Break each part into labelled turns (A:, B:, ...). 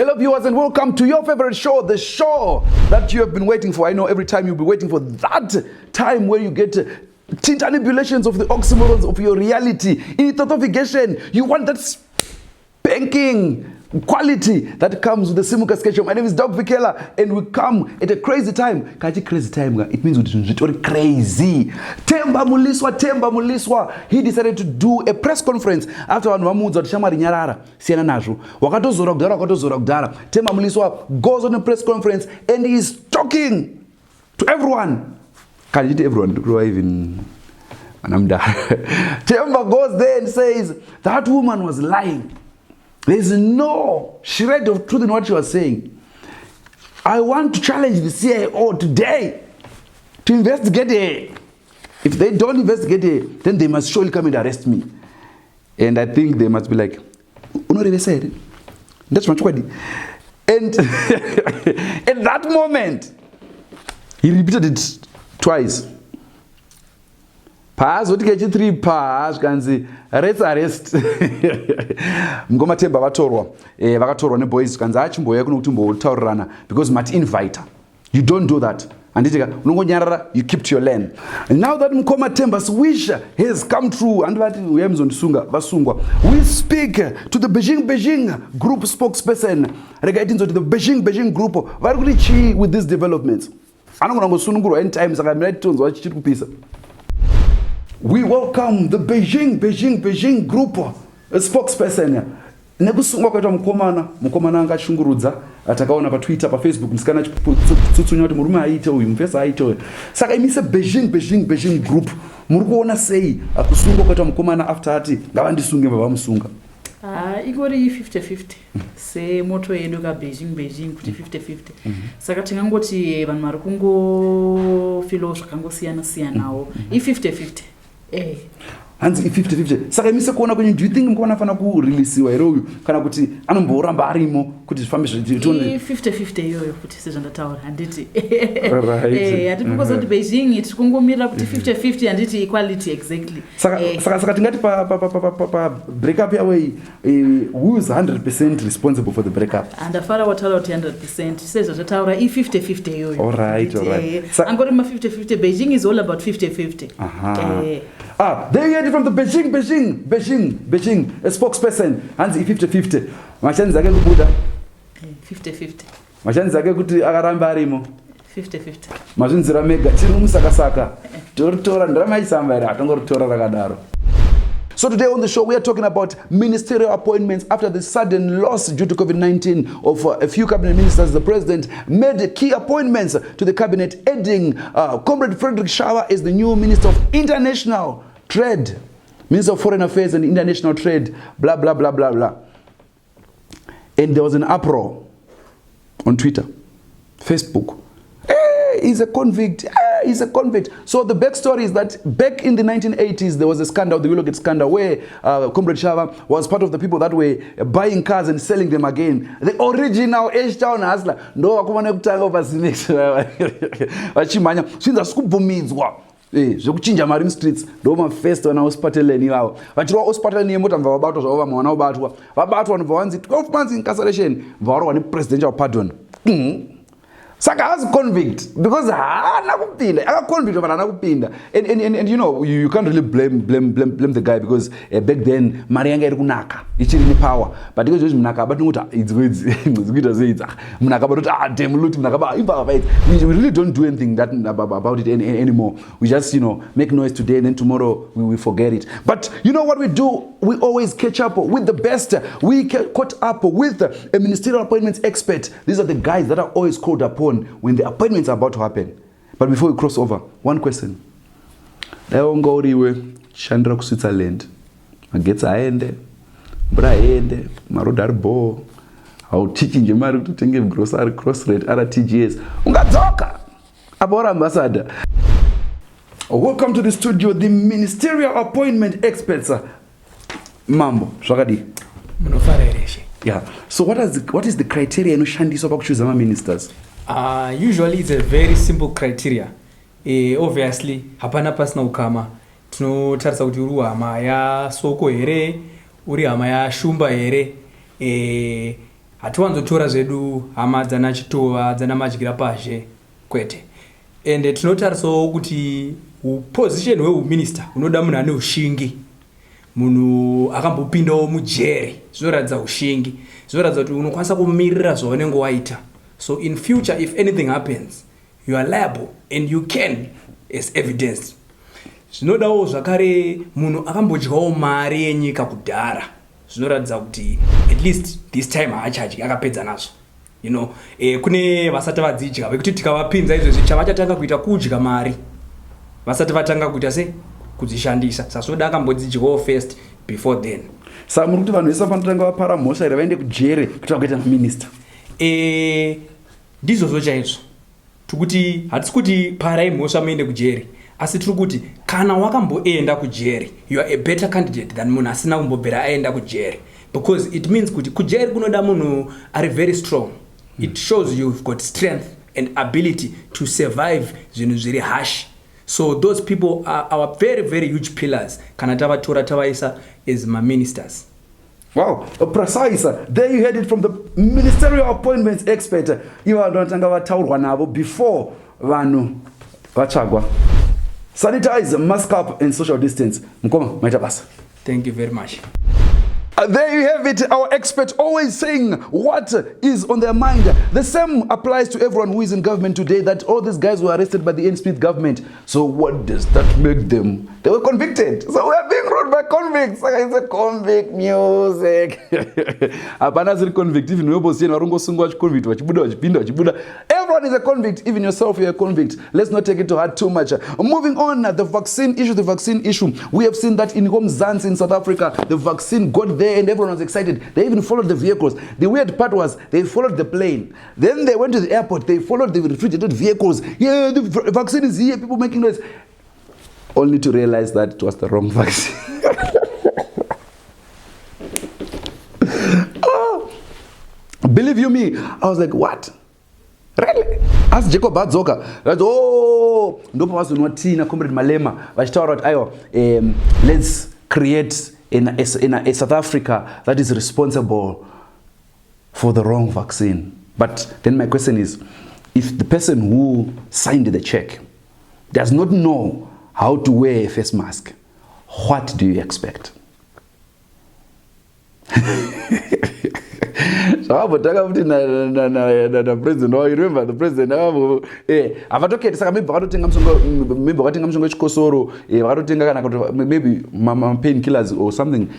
A: Hello viewers and welcome to your favorite show, the show that you have been waiting for. I know every time you'll be waiting for that time where you get tintanibulations of the oxymorons of your reality. In thoughtification, you want that spanking quality that comes with the Simuka sketch show. My name is Doug Vikela and we come at a crazy time. Kachi crazy time, it means we're crazy. Temba Muliswa, he decided to do a press conference after one mamudzo shamari nyarara siena nazvo. Wakatozora kudara. Temba Muliswa goes on a press conference and he is talking to everyone. Can you to everyone? Even Temba goes there and says that woman was lying. There's no shred of truth in what she was saying. I want to challenge the CIO today to investigate her. If they don't investigate her, then they must surely come and arrest me. And I think they must be like, Unore said, that's much quite. And at that moment, he repeated it twice. Pass what get 3 pass kanzi arrest mngoma Themba vakatorwa neboys kanzi achimboya kuno kuti mbotaurirana because mati invite you don't do that anditika unongonyarara you keep to your lane. And now that mukoma Themba's wish has come true and vati uyamzondisunga vasungwa, we speak to the Beijing group spokesperson regarding to the Beijing group vari kuti chi with these developments anongona ngosunungurwa any time saka mina titonzwa chichiri kupisa. We welcome the Beijing group spokesperson. Nekusungwa kwaita mukomana angashungurudza atakaona pa Twitter pa Facebook nisikana tsutsunya kuti murume aite uyu mufesa aite uyu. Saka imise Beijing group muri kuona sei akusungwa kwaita mukomana after ati ngavandisunge vamusunga.
B: Igori 50-50 se moto yedu ka Beijing kuti 50-50. Saka tingangoti vanhu vari kungo filo zvakangosiyana-siyanawo i 50-50.
A: Hanzi 50-50. Saka imise kuona kwenye, do you think mukona fana kureleasiwa here uyu kana kuti anomboramba arimo kuti zvifambe
B: zvitone 50-50 iyoyo kuti sezvandataura handiti hati because kuti Beijing tiri kungomirira kuti 50-50 handiti equality exactly.
A: Saka tingati pa breakup yawe who is 100% responsible for the breakup?
B: Andafara wataura kuti 100% sezvandataura i 50-50 iyoyo.
A: Alright.
B: Angori ma 50-50 Beijing is all about 50-50.
A: There you heard it from the Beijing a spokesperson. Hanzi 50-50. Machanzi ake kubuda
B: 50-50.
A: Machanzi ake kuti akaramba arimo
B: 50-50.
A: Mazvinzira mega chiri musakasaka. Toritora ndarama isamba ere atongoritora rakadaro. So today on the show, we are talking about ministerial appointments after the sudden loss due to COVID-19 of a few cabinet ministers. The president made key appointments to the cabinet, adding Comrade Frederick Shaaaa as the new Minister of International Trade, Minister of Foreign Affairs and International Trade, blah, blah, blah, blah, blah. And there was an uproar on Twitter, Facebook. Hey, he's a convict. He's a convict. So the backstory is that back in the 1980s, there was a scandal, the Willowgate scandal, where Comrade Shaaaa was part of the people that were buying cars and selling them again. The original H-Town hustler. No, akumane kutanga overseas. Vachimanya. Sinza skubvumidzwa. Zvekuchinja marine streets ndo mafesto na hospitaleni iwawo. Vachirwa hospitaleni yemota mva vabatwa zvavo vamwe wana vabatwa nobva vanzi 12 months incarceration varwa ne presidential pardon. Saka has convict because hana kupinda akaconvict but hana kupinda and you know you can't really blame the guy because back then mari yanga iri kunaka ichiri ne power but because munaka but ngoti kuita zeidza munaka but damn luti munaka ba imba fight we really don't do anything that about it anymore. We just make noise today and then tomorrow we forget it. But you know what we do, we always catch up with the best. We caught up with a ministerial appointments expert. These are the guys that are always called upon when the appointments are about to happen. But before we cross over, one question. Daongoriwe Chandra ku Switzerland. Magetsa aende, mbura aende, maroad ari bhoo. Hautichinje mari kuti utenge grocery cross rate RTGS. Ungadzoka. Abora ambassador. Welcome to the studio, the ministerial appointment experts. Mambo, zvakadi.
C: Munofarereshe.
A: Yeah. So what is the criteria inoshandiswa pakuchoose ministers?
C: Usually it's a very simple criteria. Obviously hapana pasina ukama. Tinotarisa kuti uri hama ya soko here, uri hama ya shumba here, hatiwanzotora zvedu hama dzana chitova dzana madyira pashe kwete. And tinotarisawo kuti position hweuminister unoda munhu ane ushingi, munhu akambopindawo mujere, zvinoratidza ushingi, zvinoratidza kuti unokwanisa kumirira zvaunenge waita. So in future if anything happens you are liable and you can as evidence. Zvinodawo zvakare munhu akambodyawo mari yenyika kudhara, zvinoratidza kuti at least this time haachadyi, akapedza nazvo. You know, kune vasati vadzidya vekuti tikavapinza izvezvi chavachatanga kuita kudya mari vasati vatanga kuita se kudzishandisa. Sasvoda akambodzidyawo first before then.
A: Saka muri kuti vanhu vese vanotanga vapara mhosva here vaende kujere kuti vakuita maminista?
C: Ndizvozvo chaizvo. Tikuti hatisi kuti parai mhosva muende kujere, asi tiri kuti kana wakamboenda kujere you are a better candidate than munhu asina kumbobvera aenda kujere, because it means kuti kujere kunoda munhu ari very strong. It shows you've got strength and ability to survive zvinhu zviri harsh. So those people are our very very huge pillars kana tavatora tavaisa as ministers.
A: Wow, precise. There you heard it from the ministerial appointments expert. Ivo vanotanga vataurwa navo before vanhu vatsvagwa. Sanitize, mask up and social distance. Mukoma, maita basa.
C: Thank you very much.
A: There you have it, our expert always saying what is on their mind. The same applies to everyone who is in government today, that all these guys were arrested by the N Smith government. So what does that make them? They were convicted. So we are being ruled by convicts. It's a convict music. Apana ziri convict, even convict. Everyone is a convict, even yourself you're a convict. Let's not take it to heart too much. Moving on, the vaccine issue. We have seen that in Zanzi in South Africa, the vaccine got there and everyone was excited. They even followed the vehicles. The weird part was they followed the plane. Then they went to the airport. They followed the refrigerated vehicles. Yeah, the vaccine is here. People making noise. Only to realize that it was the wrong vaccine. Oh, believe you me, I was like, what? Really? Ask Jacob Badzoka. Oh, ndopo wazunwatina comrade Malema. Vachitaura kuti ayo, let's create in a South Africa that is responsible for the wrong vaccine. But then my question is, if the person who signed the check does not know how to wear a face mask, what do you expect? So president, you remember the president? Maybe painkillers or something.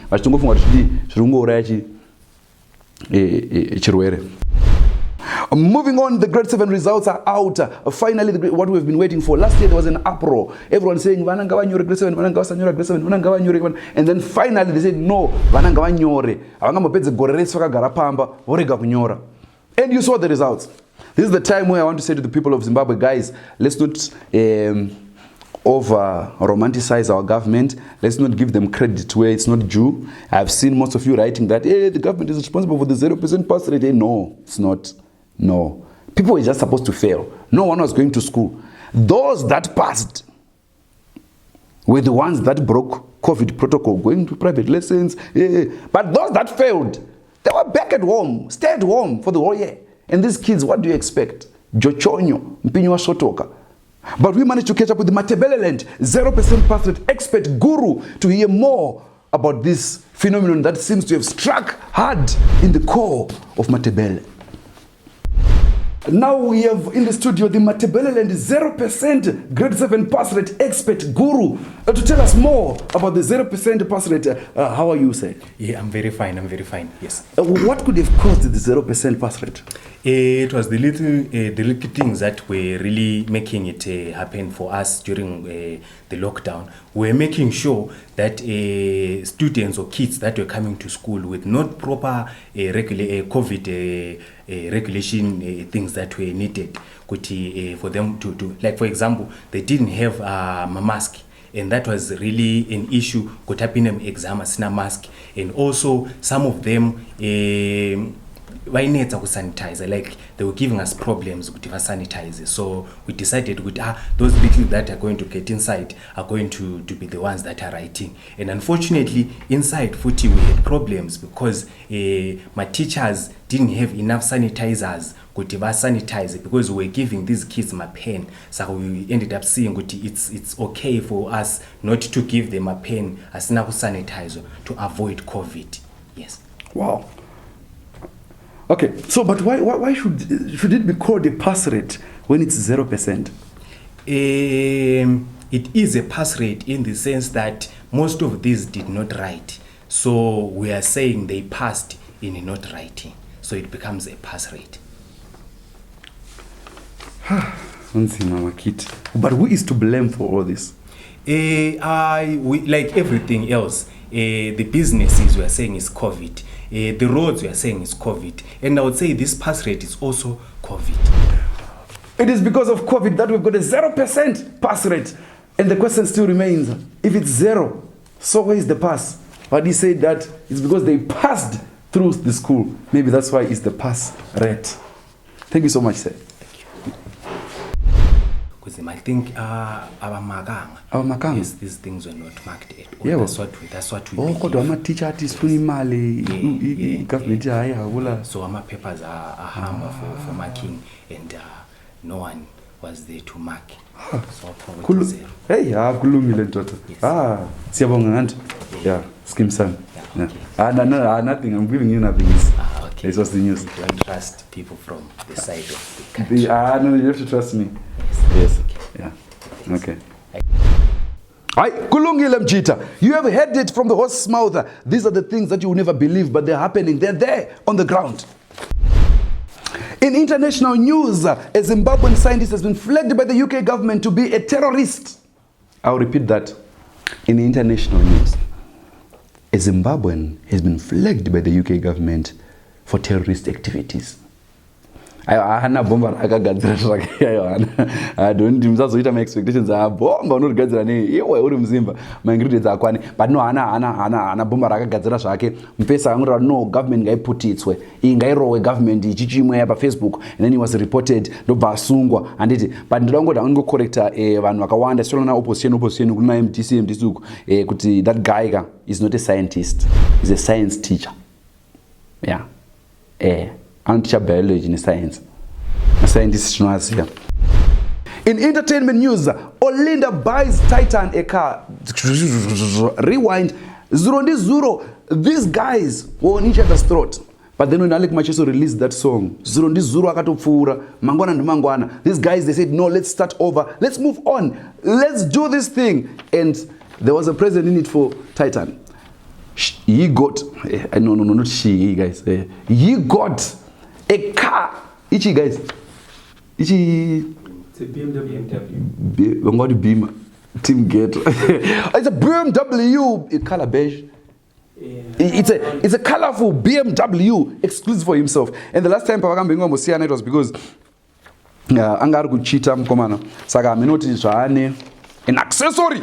A: Moving on, the grade 7 results are out. Finally, what we've been waiting for. Last year there was an uproar. Everyone saying vananga vanyore grade 7, vananga vasanyora grade 7, vananga vanyore, and then finally they said no, vananga vanyore. Avangambopedze gore rese vakagara pamba vorega kunyora. And you saw the results. This is the time where I want to say to the people of Zimbabwe, guys, let's not over romanticize our government. Let's not give them credit where it's not due. I've seen most of you writing that the government is responsible for the 0% pass rate. No, it's not. No. People were just supposed to fail. No one was going to school. Those that passed were the ones that broke COVID protocol, going to private lessons. But those that failed, they were back at home, stayed home for the whole year. And these kids, what do you expect? Jochonyo, mpinyo wa shotoka. But we managed to catch up with the Matebeleland 0% pass rate expert guru to hear more about this phenomenon that seems to have struck hard in the core of Matebele. Now we have in the studio the Matebeleland 0% grade 7 pass rate expert guru to tell us more about the 0% pass rate. How are you, sir?
D: Yeah, I'm very fine, yes.
A: What could have caused the 0% pass rate?
D: It was the little things that were really making it happen for us during the lockdown. We're making sure that students or kids that were coming to school with not proper COVID regulation things that were needed for them to like, for example, they didn't have a mask. And that was really an issue. Kutapinem exam asina mask, and also some of them vainetsa kusanitize, like they were giving us problems kuti vasanitize. So we decided kuti those little that are going to get inside are going to be the ones that are writing. And unfortunately inside futi we had problems because my teachers didn't have enough sanitizers kuti vasanitize, because we were giving these kids my pen. So we ended up seeing kuti it's okay for us not to give them a pen asina kusanitize to avoid COVID. Yes.
A: Wow. Okay, so but why should it be called a pass rate when it's 0%?
D: It is a pass rate in the sense that most of these did not write. So we are saying they passed in not writing. So it becomes a pass rate.
A: But who is to blame for all this?
D: We, like everything else, the businesses we are saying is COVID. The roads we are saying is COVID. And I would say this pass rate is also COVID.
A: It is because of COVID that we've got a 0% pass rate. And the question still remains, if it's 0, so where is the pass? But he said that it's because they passed through the school. Maybe that's why it's the pass rate. Thank you so much, sir.
D: Because I think our
A: makanga.
D: Yes, these things were not marked at all.
A: Yeah,
D: that's what we
A: oh, kodwa ama-teacher athi sifuna imali government hayi hakula.
D: So our papers are hammer for marking, and no one was there to mark. So probably zero.
A: Hey, kulungile ndoda. Siyabonga nganti. Yeah, scheme son. Yeah. No, nothing. I'm giving you nothing.
D: Okay.
A: This was the news.
D: Don't trust people from the side of the country.
A: No, you have to trust me. Yes. Okay. Yeah. Okay. Hi, kulungile mjita. You have heard it from the horse's mouth. These are the things that you will never believe, but they're happening. They're there on the ground. In international news, a Zimbabwean scientist has been flagged by the UK government to be a terrorist. I'll repeat that. In international news, a Zimbabwean has been flagged by the UK government for terrorist activities. Hana bomba rakagadzira zvake I don't msazoita my expectations bomba unorigadzira nei iwe uri muzimba my ingredients akwani, but no hana bomba rakagadzira zvake mupesa angu no government ngaiputitswe ingairowe government ichichimwe pa Facebook, and then he was reported ndobva asungwa anditi, but ndinongoda ungocorrecta vanhu vakawanda sona opposition kuna MTC uku kuti that guy is not a scientist, he's a science teacher. Yeah. I'm teacher biology in science. A scientist here. In entertainment news, Olinda buys Titan a car. Rewind. Zuro. These guys were on each other's throat. But then when Alec Macheso released that song, Zuro akatopfura, mangwana and mangwana. These guys, they said, no, let's start over. Let's move on. Let's do this thing. And there was a president in it for Titan. He got, no, not she, guys. He got a car. Ichi, guys. Ichi.
C: It's a BMW.
A: What Beamer? Team Gate. It's a BMW, a color beige. Yeah. It's a colorful BMW exclusive for himself. And the last time Papa Kambingo was here, it was because Angaru kuchita mkomana. Saka minoti zvaane an accessory.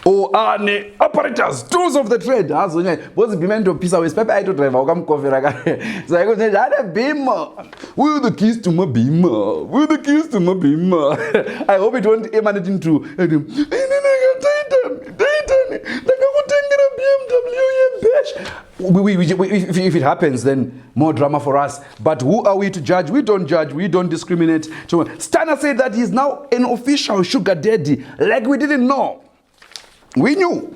A: Or ane apparatus, tools of the trade. What's the payment of piece of paper? I don't drive. Come coffee. So I go say, "I beamer. Where are the keys to my beamer? Where are the keys to my beamer?" I hope it won't emanate into. If it happens, then more drama for us. But who are we to judge? We don't judge. We don't discriminate. So Stana said that he's now an official sugar daddy, like we didn't know. We knew.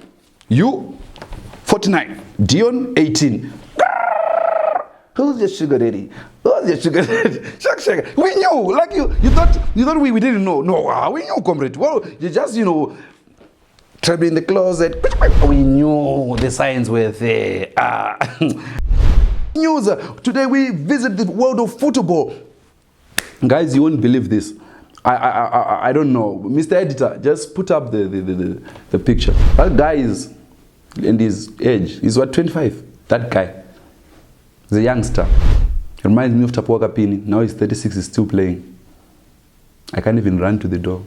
A: You, 49. Dion, 18. Who's your sugar daddy? Who's your sugar daddy? Shaka. We knew. Like you thought we didn't know. No, we knew, comrade. Well, you just, trapped in the closet. We knew the signs were there. News. Today we visit the world of football. Guys, you won't believe this. I don't know. Mr. Editor, just put up the picture. That guy is, in his age, he's what, 25? That guy. He's a youngster. He reminds me of Tapuaka Pini. Now he's 36, he's still playing. I can't even run to the door.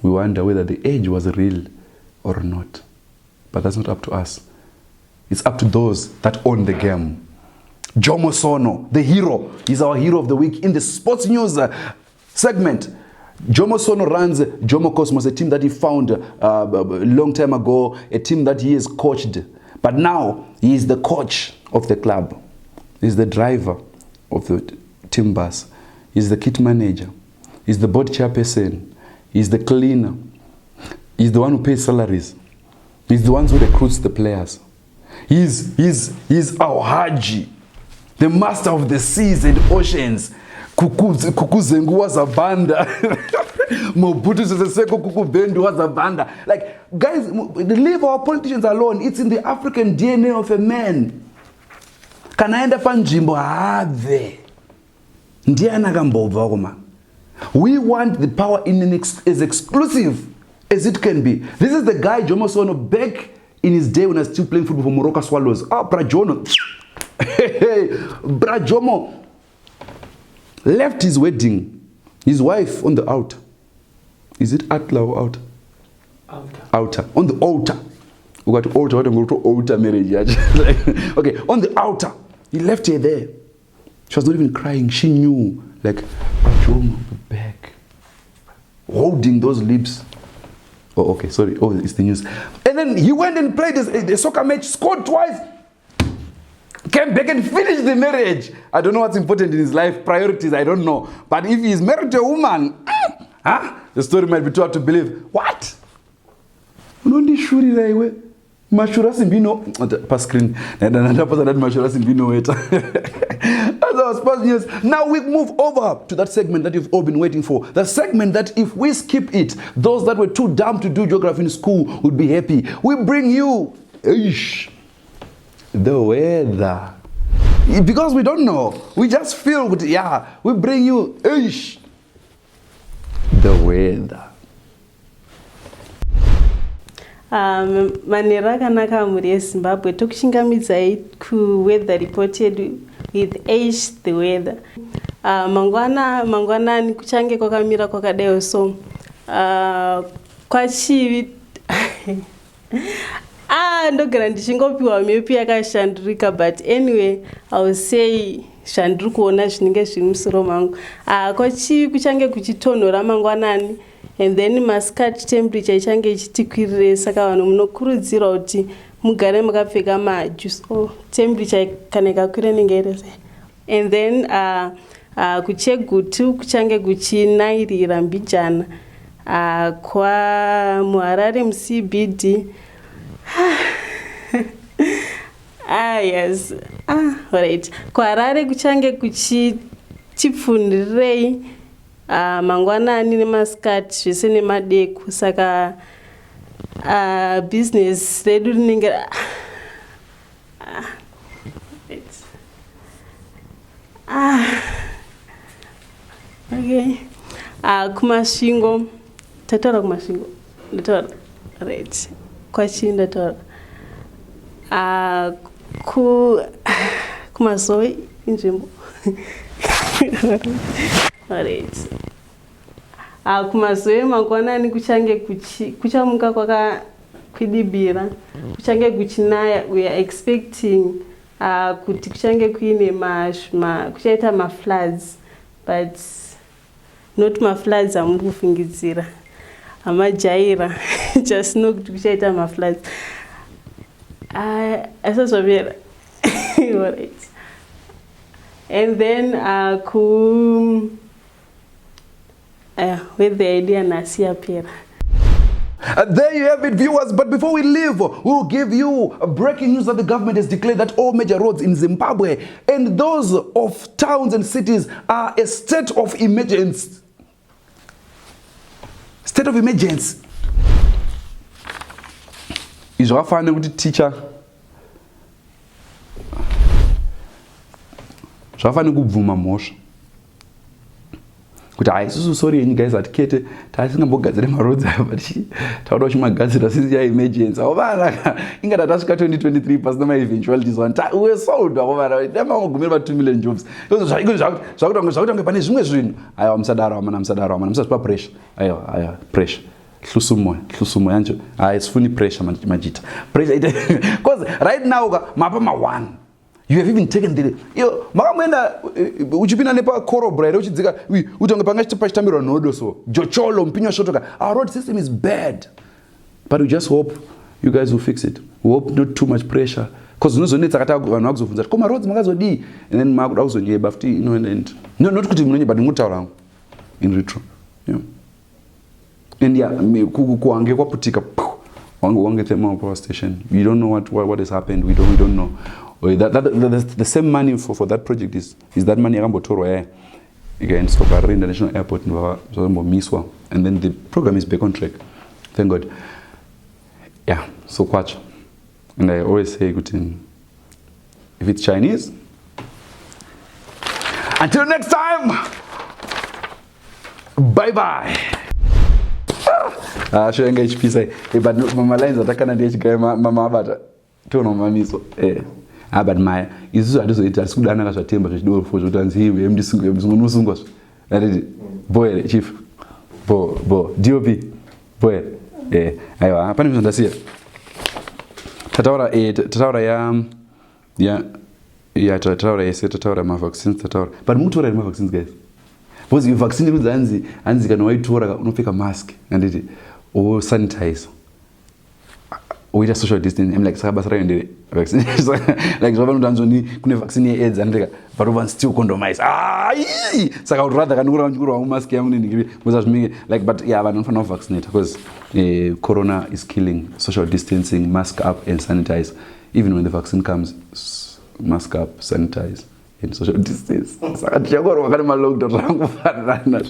A: We wonder whether the age was real or not. But that's not up to us. It's up to those that own the game. Jomo Sono, the hero. He's our hero of the week in the sports news segment. Jomo Sono runs Jomo Cosmos, a team that he found a long time ago, a team that he has coached. But now he is the coach of the club. He's the driver of the team bus. He's the kit manager. He's the board chairperson. He's the cleaner. He's the one who pays salaries. He's the one who recruits the players. He's our Haji, the master of the seas and oceans. Kukuzengu was a banda. Mobutu Sese Seko Kukubendu was a banda. Like, guys, leave our politicians alone. It's in the African DNA of a man. Kanaenda panjimbo have. Ndiana gambova kuma. We want the power in as exclusive as it can be. This is the guy Jomo Sono back in his day when I was still playing football for Morocco Swallows. Brajono. Brajomo left his wedding, his wife on the altar. Is it Atla or altar? Altar. On the altar. We got to altar. What I'm going to altar marriage. Okay, on the altar. He left her there. She was not even crying. She knew, like, Jomo back, holding those lips. Oh, okay, sorry. Oh, it's the news. And then he went and played a soccer match, scored twice, came back and finished the marriage. I don't know what's important in his life, priorities, I don't know. But if he's married to a woman, the story might be too hard to believe. What? Mashura simbino pa screen. Mashura simbino As our sports news. Now we move over to that segment that you've all been waiting for. The segment that if we skip it, those that were too dumb to do geography in school would be happy. We bring you the weather. Because we don't know. We just feel good. Yeah. We bring you the weather.
E: Manera akanaka muri yeZimbabwe tokuchingamidzai kuweather report yedu with H the weather. Mangwanani kuchange kwakamira kwakadai so kwachivi ndogara ndichingopiwa mhepo yakashandurika, but anyway I will say shanduri kuona zvinenge zviri musoro mangu. Kwachivi kuchange kuchitonhora mangwanani, and then masikati temperature ichange ichitikwirire, saka vanhu munokurudzirwa kuti mugare makapfeka majuice. Temperature kana ikakwira inenge iri sei. And then kuchegutu kuchange kuchinairira mbijana. Kwa muHarare muCBD yes. Alright. Kwa Harare kuchange kuchipfundirei mangwanani nemasikati zvese nemadeku, saka business redu rinenge okay. Kumasvingo tataura kumasvingo ndataura right. Kwachi ndataura kumazoe inzvimbo alright. Kumazoe mangwanani kuchange kuchamuka kwakakwidibira, kuchange kuchinaya. We are expecting kuti kuchange kuine kuchaita mafloods, but not mafloods amuri kufungidzira, amajaira just know kuti kuchaita mafloods. Asazvapera alright. And then with the idea nasi yapera.
A: There you have it, viewers. But before we leave, we'll give you a breaking news that the government has declared that all major roads in Zimbabwe and those of towns and cities are a state of emergency. State of emergency. Izvafane kuti teacher zvafane kubvuma mhosva kuti haisusu sorry yenyu guys atikete tasingambogadzire marodzi aya but tauda kuchimagadzira sisi ya emergency auvana ingada tasvika 2023 pasina ma-eventualities one we sold auvana damangogumira pa 2 million jobs zvakuti pane zvimwe zvinhu aiwa musadaro amana musasipa pressure aiwa pressure hlusumoya yancho sifuni pressure majita pressure because right now mapa ma1 You have even taken the makamwenda uchipinda nepakorobra ere uchidzika utonge panga pachitamirwa nhodo so jocholo mpinyo shotoka. Our road system is bad, but we just hope you guys will fix it. We hope not too much pressure, because unozonetsa kata vanhu vakuzobvunza koma roads makazodii, and then makuda kuzonyeba futi and no, not kuti munonyeba, but ndinotaura in retro. Yeah. And yeah, kuange kwaputika wange thermal power station. You don't know what has happened. We don't know. The same money for that project is that money akambotorwa again so Paris International Airport miswa, and then the program is back on track. Thank God. Yeah, so kwacha. And I always say good thing. If it's Chinese, until next time, bye bye. Show HP say, but mama lines atakana DH mama abata tono mamiso but my isusu atizoita sikudana kazvatemba zvidoro fo zvotanziwe mdisungu atiti boy chief bo DOP boy aiwa pane zvandasiya tataura ya tataura yese tataura mavaccines tataura but mutora mavaccines guys, because you vaccine rudzi hanzi kana waitora unopfeka mask anditi or sanitize or just social distancing. I'm like basa rayo vaccine like zvava ndanzoni kune vaccine ye-AIDS andika but over still condomize saka rather kanura ngura mask yangu nini because azvimike like, but yeah vanhu vanofana vaccinate because corona is killing. Social distancing, mask up and sanitize. Even when the vaccine comes, mask up, sanitize and social distance. Saka tichakoro kana lockdown rangu farana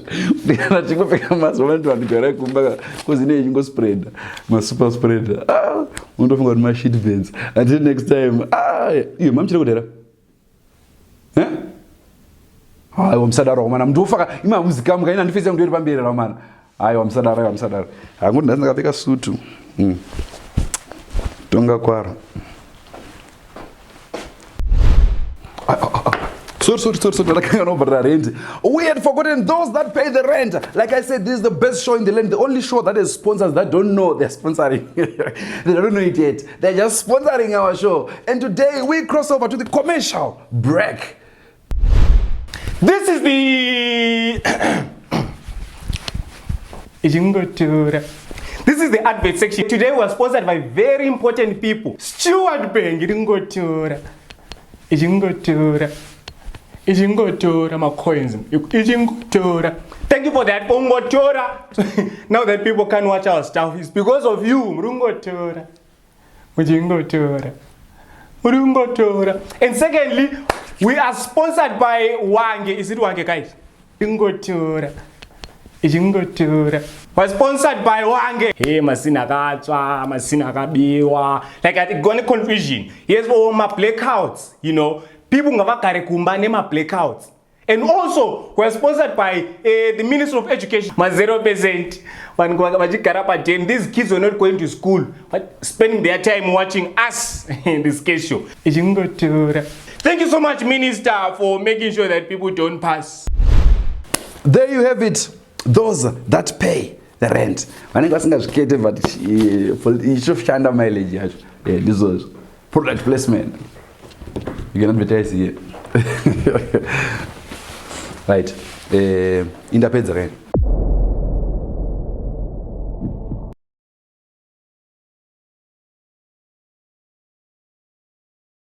A: ndikana chikupfeka mask vantu vandigara kumbaka because ine ingo spread ma super spreader undofunga kuti ma shit vents. Until next time iyo mamchira kudera hayi wamsadaro mana mntu ufaka ima muzika mukaina ndifisa ngiri pamberi la mana hayi wamsadaro hanguti ndakapfeka sutu tonga kwara. Sorry, rent. We had forgotten those that pay the rent. Like I said, this is the best show in the land. The only show that has sponsors that don't know they're sponsoring. They don't know it yet. They're just sponsoring our show. And today we cross over to the commercial break.
D: This is the this is the advert section. Today we are sponsored by very important people. Steward Bank, Ijingotora my coins. Ijingotora. Thank you for that. Ungotora. Now that people can watch our stuff, it's because of you. Murungotora. Ujingotora. Murungotora. And secondly, we are sponsored by Wange. Is it Wange, guys? Ijingotora. Ijingotora. We're sponsored by Wange. Hey, masina kachwa, masina kabiwa. Like I got a confusion. Here's all my blackouts, you know. People ngavakare kumbane ma blackouts. And also, we're sponsored by the Ministry of Education. My 0%. These kids are not going to school, but spending their time watching us in this case show. Thank you so much, Minister, for making sure that people don't pass.
A: There you have it. Those that pay the rent. But you should shine mileage. This was product placement. You can advertise here. Right. In tapedza.